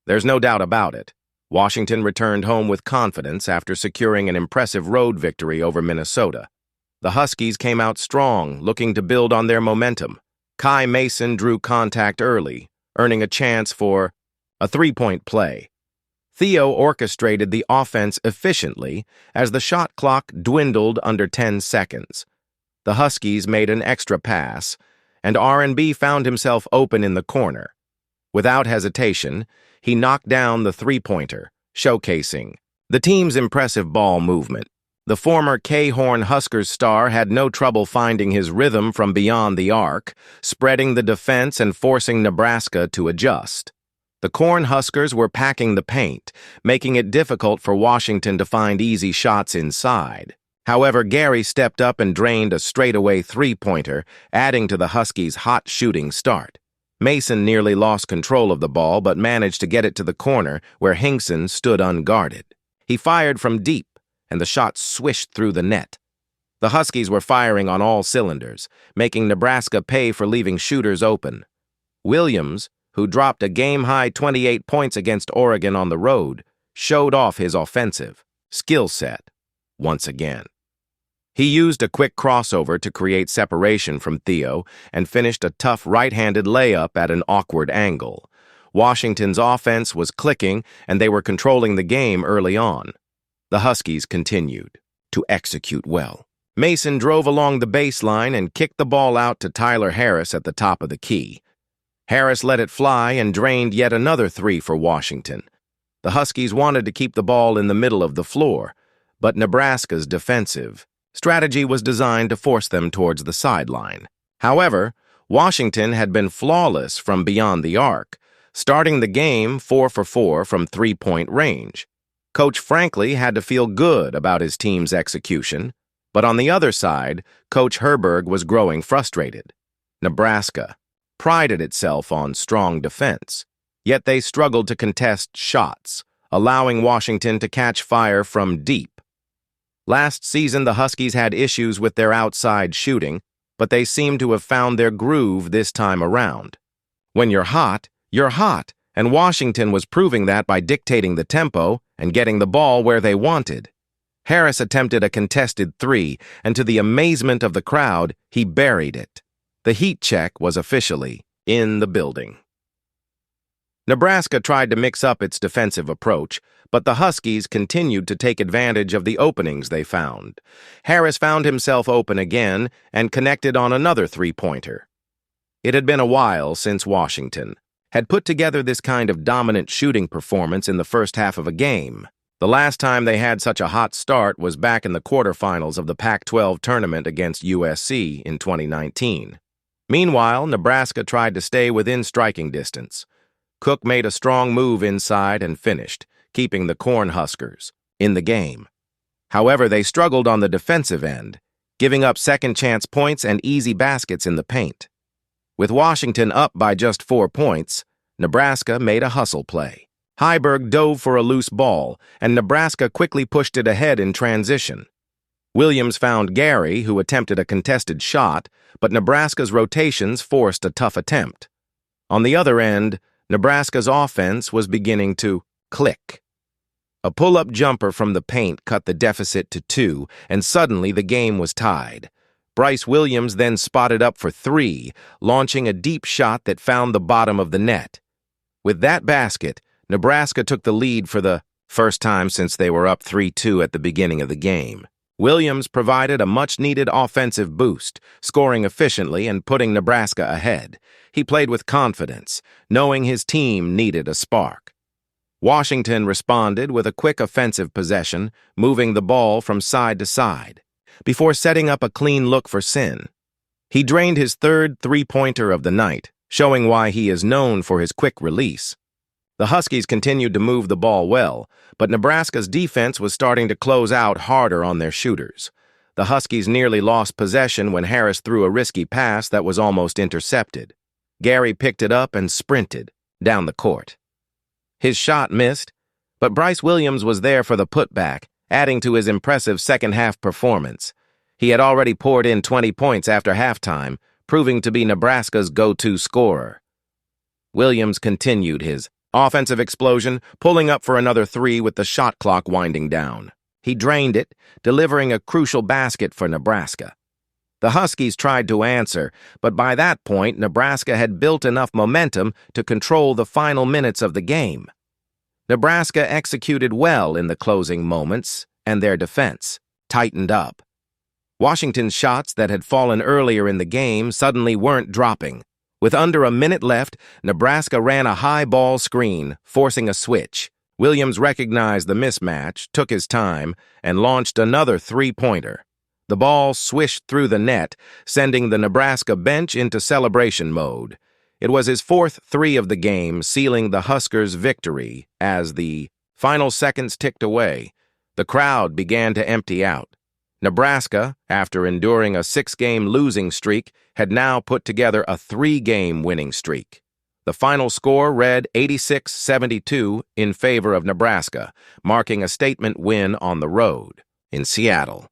There's no doubt about it. Washington returned home with confidence after securing an impressive road victory over Minnesota. The Huskies came out strong, looking to build on their momentum. Kai Mason drew contact early, earning a chance for a three-point play. Theo orchestrated the offense efficiently as the shot clock dwindled under 10 seconds. The Huskies made an extra pass, and R&B found himself open in the corner. Without hesitation, he knocked down the three-pointer, showcasing the team's impressive ball movement. The former Cornhuskers star had no trouble finding his rhythm from beyond the arc, spreading the defense and forcing Nebraska to adjust. The Cornhuskers were packing the paint, making it difficult for Washington to find easy shots inside. However, Gary stepped up and drained a straightaway three-pointer, adding to the Huskies' hot shooting start. Mason nearly lost control of the ball but managed to get it to the corner where Hinkson stood unguarded. He fired from deep, and the shot swished through the net. The Huskies were firing on all cylinders, making Nebraska pay for leaving shooters open. Williams, who dropped a game-high 28 points against Oregon on the road, showed off his offensive skill set once again. He used a quick crossover to create separation from Theo and finished a tough right-handed layup at an awkward angle. Washington's offense was clicking, and they were controlling the game early on. The Huskies continued to execute well. Mason drove along the baseline and kicked the ball out to Tyler Harris at the top of the key. Harris let it fly and drained yet another three for Washington. The Huskies wanted to keep the ball in the middle of the floor, but Nebraska's defensive strategy was designed to force them towards the sideline. However, Washington had been flawless from beyond the arc, starting the game 4 for 4 from three-point range. Coach Franklin had to feel good about his team's execution, but on the other side, Coach Herberg was growing frustrated. Nebraska prided itself on strong defense, yet they struggled to contest shots, allowing Washington to catch fire from deep. Last season, the Huskies had issues with their outside shooting, but they seemed to have found their groove this time around. When you're hot, and Washington was proving that by dictating the tempo and getting the ball where they wanted. Harris attempted a contested three, and to the amazement of the crowd, he buried it. The heat check was officially in the building. Nebraska tried to mix up its defensive approach, but the Huskies continued to take advantage of the openings they found. Harris found himself open again and connected on another three-pointer. It had been a while since Washington had put together this kind of dominant shooting performance in the first half of a game. The last time they had such a hot start was back in the quarterfinals of the Pac-12 tournament against USC in 2019. Meanwhile, Nebraska tried to stay within striking distance. Cook made a strong move inside and finished, keeping the Cornhuskers in the game. However, they struggled on the defensive end, giving up second-chance points and easy baskets in the paint. With Washington up by just 4 points, Nebraska made a hustle play. Heiberg dove for a loose ball, and Nebraska quickly pushed it ahead in transition. Williams found Gary, who attempted a contested shot, but Nebraska's rotations forced a tough attempt. On the other end, Nebraska's offense was beginning to click. A pull-up jumper from the paint cut the deficit to 2, and suddenly the game was tied. Bryce Williams then spotted up for 3, launching a deep shot that found the bottom of the net. With that basket, Nebraska took the lead for the first time since they were up 3-2 at the beginning of the game. Williams provided a much-needed offensive boost, scoring efficiently and putting Nebraska ahead. He played with confidence, knowing his team needed a spark. Washington responded with a quick offensive possession, moving the ball from side to side, before setting up a clean look for Sin. He drained his third three-pointer of the night, showing why he is known for his quick release. The Huskies continued to move the ball well, but Nebraska's defense was starting to close out harder on their shooters. The Huskies nearly lost possession when Harris threw a risky pass that was almost intercepted. Gary picked it up and sprinted down the court. His shot missed, but Bryce Williams was there for the putback, adding to his impressive second-half performance. He had already poured in 20 points after halftime, proving to be Nebraska's go-to scorer. Williams continued his Offensive explosion, pulling up for another three with the shot clock winding down. He drained it, delivering a crucial basket for Nebraska. The Huskies tried to answer, but by that point, Nebraska had built enough momentum to control the final minutes of the game. Nebraska executed well in the closing moments, and their defense tightened up. Washington's shots that had fallen earlier in the game suddenly weren't dropping. With under a minute left, Nebraska ran a high ball screen, forcing a switch. Williams recognized the mismatch, took his time, and launched another three-pointer. The ball swished through the net, sending the Nebraska bench into celebration mode. It was his fourth three of the game, sealing the Huskers' victory. As the final seconds ticked away, the crowd began to empty out. Nebraska, after enduring a 6-game losing streak, had now put together a 3-game winning streak. The final score read 86-72 in favor of Nebraska, marking a statement win on the road in Seattle.